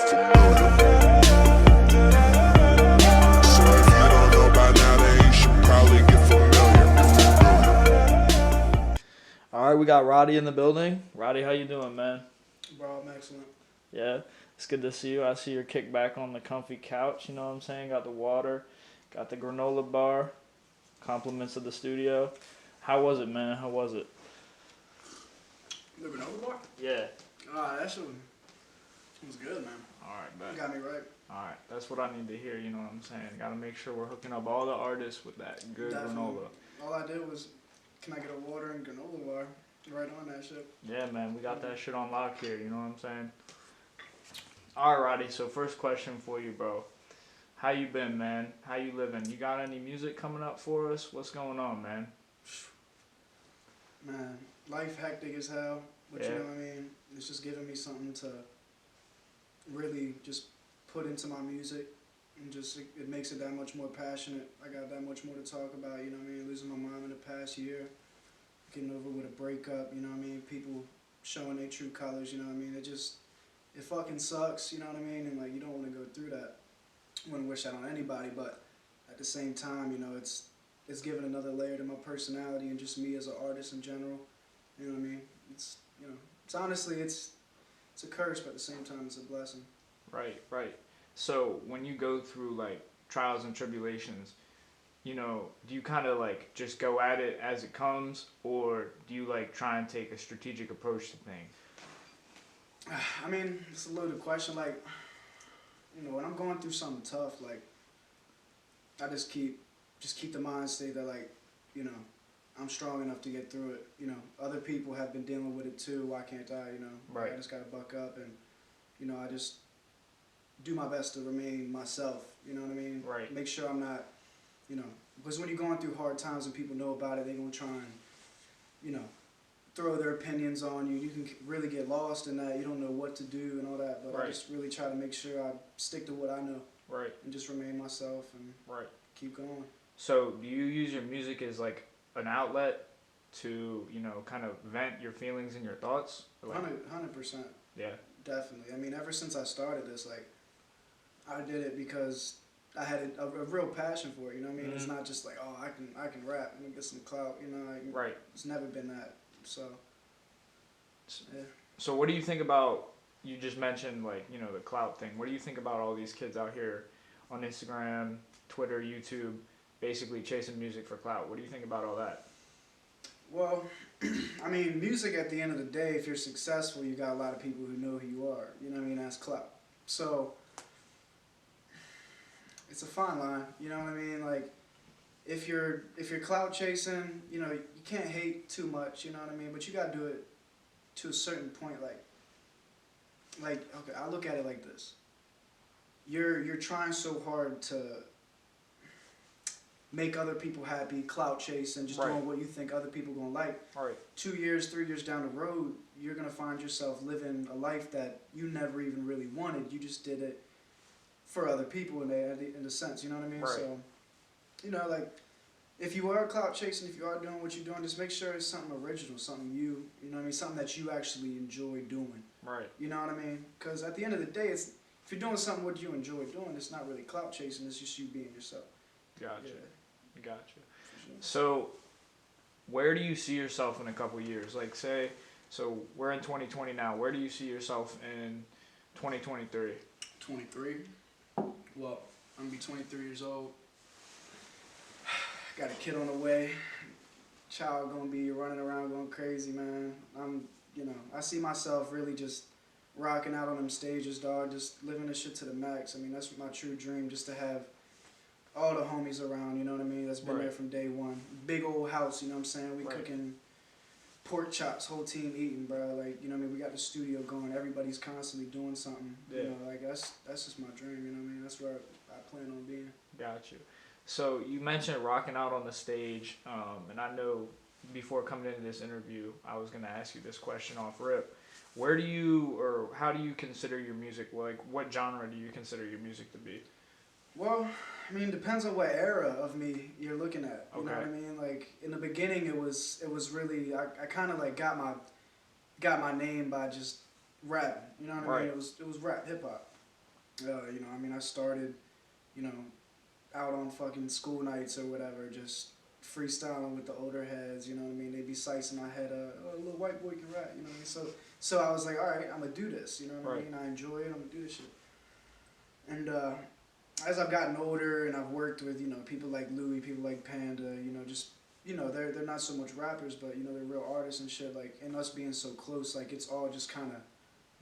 get familiar. So if you don't know by now, then you should probably get familiar. All right, we got Rottie in the building. Rottie, how you doing, man? Bro, I'm excellent. Yeah, it's good to see you. I see you're kicked back on the comfy couch, you know what I'm saying? Got the water, got the granola bar, compliments of the studio. How was it, man? How was it? The granola bar? Yeah. That shit was good, man. All right, bet. You got me right. All right, that's what I need to hear, you know what I'm saying? Got to make sure we're hooking up all the artists with that good granola. All I did was, can I get a water and granola bar? Right on that shit. Yeah, man, we got that shit on lock here, you know what I'm saying? All right, Rottie, so first question for you, bro. How you been, man? How you living? You got any music coming up for us? What's going on, man? Man, life hectic as hell, but you know what I mean? It's just giving me something to really just put into my music, and just it makes it that much more passionate. I got that much more to talk about, you know what I mean? Losing my mom in the past year, getting over with a breakup, you know what I mean? People showing their true colors, you know what I mean? It fucking sucks, you know what I mean? And like, you don't want to go through that. I wouldn't wish that on anybody, but at the same time, you know, it's given another layer to my personality and just me as an artist in general. You know what I mean? It's, you know, it's honestly, it's a curse, but at the same time, it's a blessing. Right, right. So when you go through like trials and tribulations, you know, do you kind of like just go at it as it comes, or do you like try and take a strategic approach to things? I mean, it's a loaded question. Like, you know, when I'm going through something tough, like, I just keep the mind state that, like, you know, I'm strong enough to get through it. You know, other people have been dealing with it too. Why can't I? You know, right. I just gotta buck up and, you know, I just do my best to remain myself. You know what I mean? Right. Make sure I'm not, you know, because when you're going through hard times and people know about it, they're gonna try and, you know, throw their opinions on you. You can really get lost in that. You don't know what to do and all that. But right. I just really try to make sure I stick to what I know. Right. And just remain myself and right. keep going. So do you use your music as like an outlet to, you know, kind of vent your feelings and your thoughts? Like, 100%. Yeah. Definitely. I mean, ever since I started this, like, I did it because I had a real passion for it. You know what I mean? Mm-hmm. It's not just like, oh, I can rap and get some clout. You know, like, right. It's never been that. So, yeah. So what do you think about, you just mentioned, like, you know, the clout thing. What do you think about all these kids out here on Instagram, Twitter, YouTube, basically chasing music for clout? What do you think about all that? Well, I mean, music at the end of the day, if you're successful, you got a lot of people who know who you are. You know what I mean? That's clout. So, it's a fine line. You know what I mean? Like, if you're clout chasing, you know, you can't hate too much. You know what I mean? But you gotta do it to a certain point. Like, okay, I look at it like this. You're trying so hard to make other people happy, clout chase, and just doing what you think other people gonna like. Right. 2 years, 3 years down the road, you're gonna find yourself living a life that you never even really wanted. You just did it for other people in a sense. You know what I mean? Right. So, you know, like, if you are clout chasing, if you are doing what you're doing, just make sure it's something original, something you know what I mean, something that you actually enjoy doing. Right. You know what I mean? Because at the end of the day, if you're doing something what you enjoy doing, it's not really clout chasing. It's just you being yourself. Gotcha. Yeah. Gotcha. Sure. So, where do you see yourself in a couple years? Like, say, so we're in 2020 now. Where do you see yourself in 2023? 23. Well, I'm gonna be 23 years old. Got a kid on the way. Child gonna be running around going crazy, man. I see myself really just rocking out on them stages, dog. Just living this shit to the max. I mean, that's my true dream, just to have all the homies around, you know what I mean? That's been there from day one. Big old house, you know what I'm saying? We cooking pork chops, whole team eating, bro. Like, you know what I mean? We got the studio going. Everybody's constantly doing something. Yeah. You know, like, that's just my dream, you know what I mean? That's where I plan on being. Got you. So you mentioned rocking out on the stage, and I know before coming into this interview, I was going to ask you this question off rip. Where do you, or how do you consider your music? Like, what genre do you consider your music to be? Well, I mean, it depends on what era of me you're looking at. You know what I mean? Like, in the beginning, it was really, I kind of like got my name by just rapping. You know what I mean? It was rap, hip hop. You know, I mean, I started, you know, out on fucking school nights or whatever, just freestyling with the older heads. You know what I mean? They'd be slicing my head up. Oh, a little white boy can rap. You know what I mean? So I was like, all right, I'm gonna do this. You know what I mean? I enjoy it. I'm gonna do this shit. And as I've gotten older and I've worked with, you know, people like Louis, people like Panda, you know, just, you know, they're not so much rappers, but, you know, they're real artists and shit, like, and us being so close, like, it's all just kind of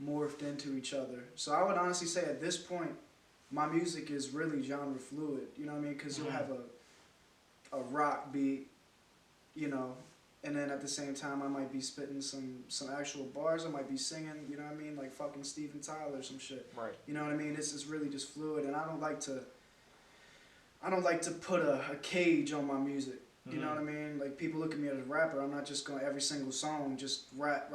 morphed into each other. So I would honestly say at this point, my music is really genre fluid, you know what I mean? Because you'll have a rock beat, you know, and then at the same time I might be spitting some actual bars, I might be singing, you know what I mean, like fucking Steven Tyler or some shit. Right. You know what I mean? It's really just fluid, and I don't like to put a cage on my music. You know what I mean? Like, people look at me as a rapper. I'm not just going every single song just rap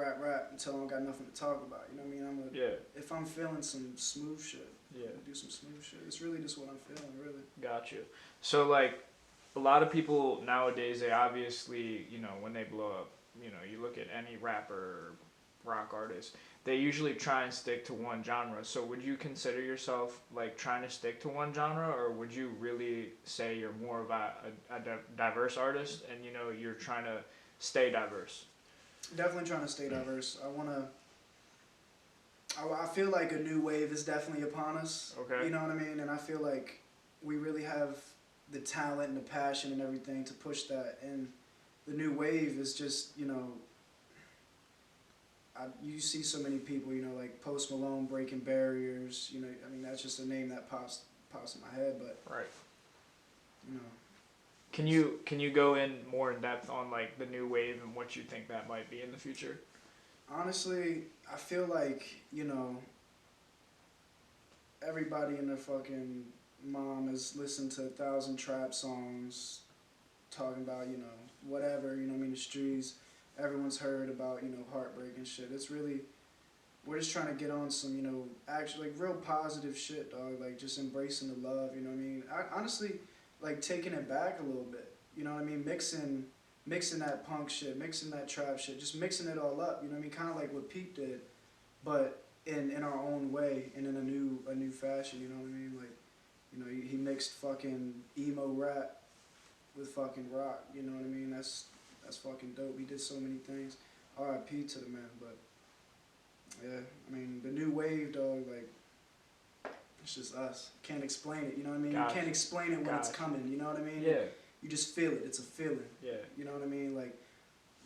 until I don't got nothing to talk about. You know what I mean? If I'm feeling some smooth shit, do some smooth shit. It's really just what I'm feeling, really. Got you. So, like, a lot of people nowadays, they obviously, you know, when they blow up, you know, you look at any rapper or rock artist, they usually try and stick to one genre. So would you consider yourself like trying to stick to one genre, or would you really say you're more of a diverse artist and, you know, you're trying to stay diverse? Definitely trying to stay diverse. I feel like a new wave is definitely upon us. Okay. You know what I mean? And I feel like we really have the talent and the passion and everything to push that. And the new wave is just, you know, you see so many people, you know, like Post Malone breaking barriers. You know, I mean, that's just a name that pops in my head. But right, you know, can you go in more in depth on like the new wave and what you think that might be in the future? Honestly, I feel like, you know, everybody in their fucking mom has listened to 1,000 trap songs talking about, you know, whatever, you know what I mean, the streets. Everyone's heard about, you know, heartbreak and shit. It's really, we're just trying to get on some, you know, actually, like, real positive shit, dog. Like, just embracing the love, you know what I mean? Honestly, like, taking it back a little bit, you know what I mean? Mixing that punk shit, mixing that trap shit, just mixing it all up, you know what I mean? Kind of like what Pete did, but in our own way and in a new fashion, you know what I mean? Like, you know, he mixed fucking emo rap with fucking rock, you know what I mean? That's fucking dope. He did so many things. R.I.P. to the man, but yeah, I mean, the new wave, dog, like, it's just us. Can't explain it, you know what I mean? You can't explain it when it's coming, you know what I mean? Yeah. You just feel it. It's a feeling. Yeah. You know what I mean? Like,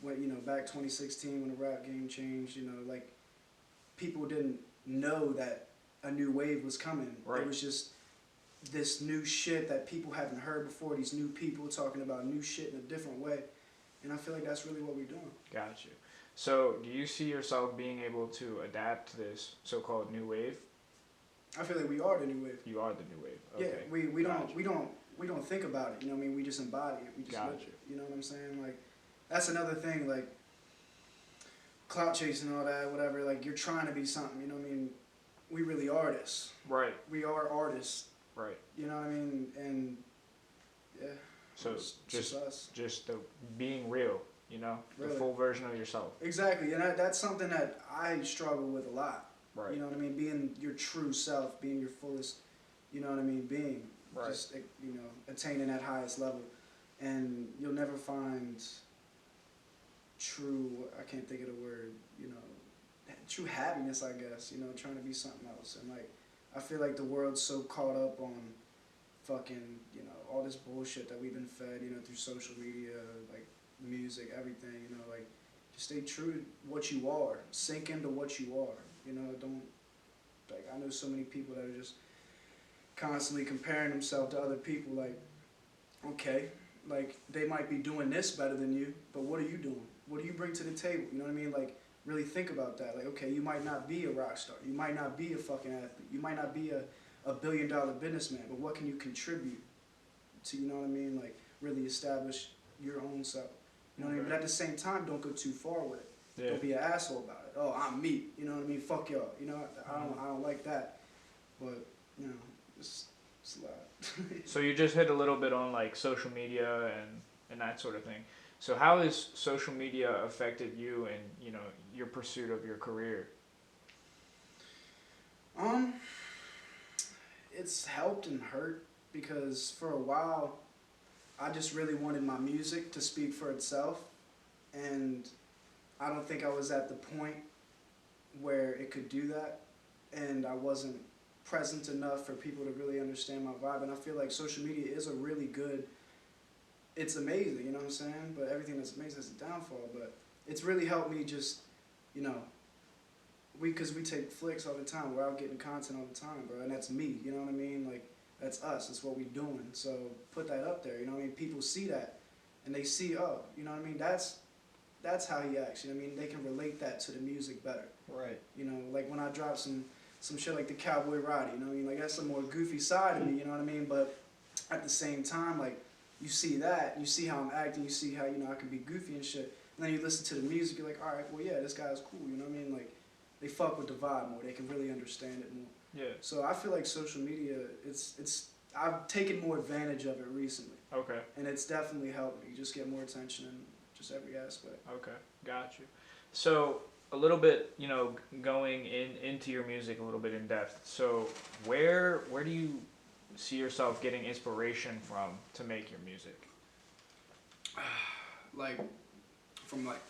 when, you know, back 2016 when the rap game changed, you know, like, people didn't know that a new wave was coming. Right. It was just this new shit that people haven't heard before, these new people talking about new shit in a different way. And I feel like that's really what we're doing. Got you. So, do you see yourself being able to adapt to this so-called new wave? I feel like we are the new wave. You are the new wave. Okay. Yeah, we don't think about it. You know what I mean? We just embody it. We just live it. You know what I'm saying? Like, that's another thing. Like, clout chasing and all that, whatever. Like, you're trying to be something. You know what I mean? We really are artists. Right. We are artists. Right. You know what I mean? And yeah. So just us. Just the being real, you know, really. The full version of yourself. Exactly, and that's something that I struggle with a lot. Right. You know what I mean? Being your true self, being your fullest, you know what I mean? Being. Right. Just, you know, attaining that highest level, and you'll never find true. I can't think of the word. You know, true happiness. I guess. You know, trying to be something else, and like, I feel like the world's so caught up on fucking, you know, all this bullshit that we've been fed, you know, through social media, like music, everything, you know, like, just stay true to what you are. Sink into what you are. You know, don't, like, I know so many people that are just constantly comparing themselves to other people, like, okay, like, they might be doing this better than you, but what are you doing? What do you bring to the table? You know what I mean? Like, really think about that. Like, okay, you might not be a rock star. You might not be a fucking athlete. You might not be a $1 billion businessman, but what can you contribute to, you know what I mean? Like, really establish your own self. You know what I mean? But at the same time, don't go too far with it. Yeah. Don't be an asshole about it. Oh, I'm me. You know what I mean? Fuck y'all. You know, I don't like that. But, you know, it's a lot. So you just hit a little bit on like social media and that sort of thing. So how has social media affected you and, you know, your pursuit of your career? it's helped and hurt because for a while I just really wanted my music to speak for itself, and I don't think I was at the point where it could do that, and I wasn't present enough for people to really understand my vibe. And I feel like social media is a really good, it's amazing, you know what I'm saying? But everything that's amazing is a downfall. But it's really helped me just, you know, because we take flicks all the time. We're out getting content all the time, bro, and that's me, you know what I mean? Like, that's us, that's what we doing. So put that up there, you know what I mean? People see that, and they see, oh, you know what I mean? That's how he acts, you know what I mean? They can relate that to the music better. Right. You know, like when I drop some shit like the Cowboy Rottie, you know what I mean? Like, that's a more goofy side of me, you know what I mean? But at the same time, like, you see that, you see how I'm acting, you see how, you know, I can be goofy and shit. And then you listen to the music, you're like, all right, well, yeah, this guy's cool, you know what I mean? Like, they fuck with the vibe more. They can really understand it more. Yeah. So I feel like social media, I've taken more advantage of it recently. Okay. And it's definitely helped me just get more attention in just every aspect. Okay. Got you. So a little bit, you know, going into your music a little bit in depth. So where do you see yourself getting inspiration from to make your music? Like, from like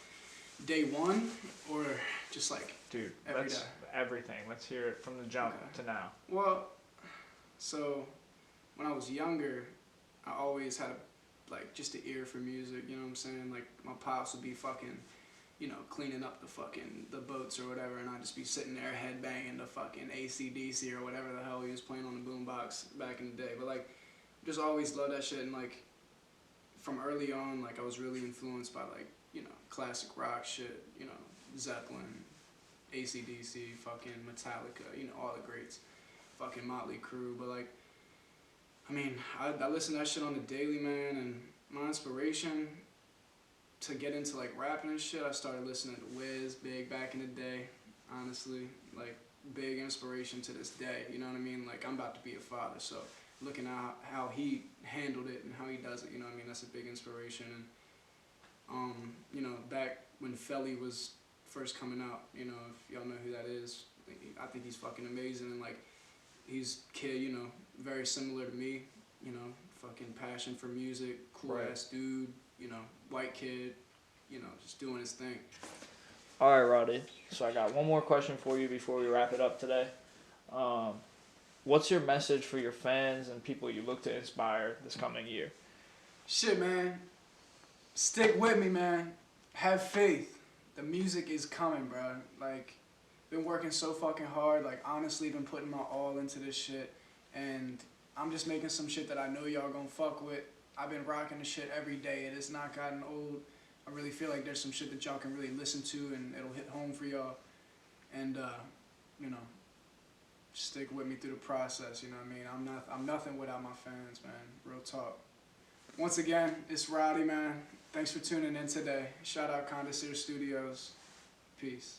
day one, or just like Dude, every day? Everything. Let's hear it from the jump to now. Well, so when I was younger, I always had like just an ear for music, you know what I'm saying? Like, my pops would be fucking, you know, cleaning up the boats or whatever, and I'd just be sitting there headbanging the fucking AC/DC or whatever the hell he was playing on the boombox back in the day. But like, just always loved that shit, and like, from early on, like, I was really influenced by like, you know, classic rock shit, you know, Zeppelin, AC/DC, fucking Metallica, you know, all the greats, fucking Motley Crue. But like, I mean, I listen to that shit on the daily, man, and my inspiration to get into like rapping and shit, I started listening to Wiz big back in the day, honestly, like, big inspiration to this day, you know what I mean? Like, I'm about to be a father, so looking at how he handled it and how he does it, you know what I mean? That's a big inspiration. And you know, back when Felly was first coming out, you know, if y'all know who that is, I think he's fucking amazing. And like, he's kid, you know, very similar to me, you know, fucking passion for music, cool ass dude, you know, white kid, you know, just doing his thing. All right, Roddy. So I got one more question for you before we wrap it up today. What's your message for your fans and people you look to inspire this coming year? Shit, man. Stick with me, man. Have faith. The music is coming, bro. Like, been working so fucking hard. Like, honestly, been putting my all into this shit. And I'm just making some shit that I know y'all gonna fuck with. I've been rocking the shit every day. It has not gotten old. I really feel like there's some shit that y'all can really listen to and it'll hit home for y'all. And, you know, stick with me through the process, you know what I mean? I'm nothing without my fans, man. Real talk. Once again, it's Rottie, man. Thanks for tuning in today. Shout out Condesir Studios. Peace.